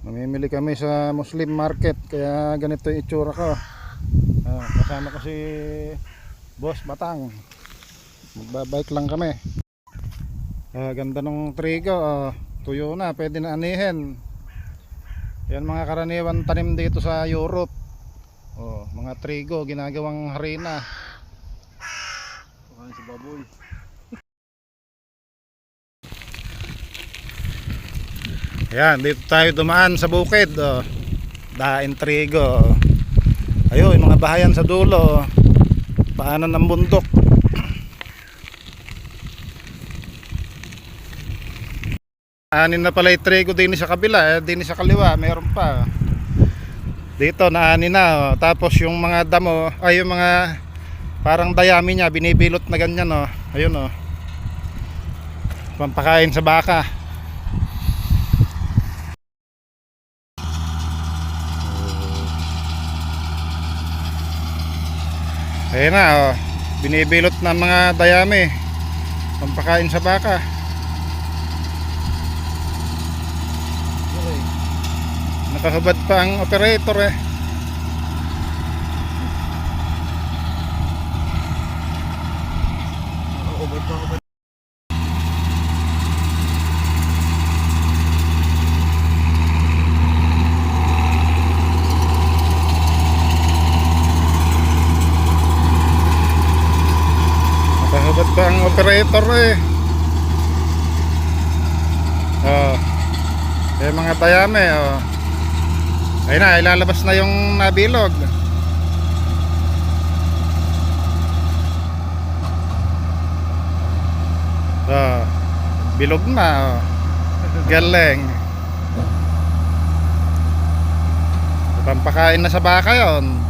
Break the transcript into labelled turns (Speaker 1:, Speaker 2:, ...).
Speaker 1: Namimili kami sa Muslim market, kaya ganito yung itsura ko. Kasama ko si Boss Batang. Magbabike lang kami. Ganda ng trigo. Tuyo na, pwede na anihin. Yan mga karaniwan tanim dito sa Europe. Mga trigo, ginagawang harina.
Speaker 2: Kuhain si baboy.
Speaker 1: Yan, dito tayo dumaan sa bukid. Daing trigo. Ayun, yung mga bahayan sa dulo. Paanan ng bundok. Anin na pala yung trigo din sa kabila, din sa kaliwa, meron pa. Dito naanin na. Tapos yung mga damo, ay yung mga parang dayami niya, binibilot na ganyan. Ayun, pampakain sa baka. Ayun na, binibilot na mga dayami, pampakain sa baka. Nakahubad pa ang operator
Speaker 2: Ubad.
Speaker 1: Nakahubad pa ang operator yung mga dayami ayun na, ilalabas na yung nabilog. Bilog na. Galing. Pampakain na sa baka yon.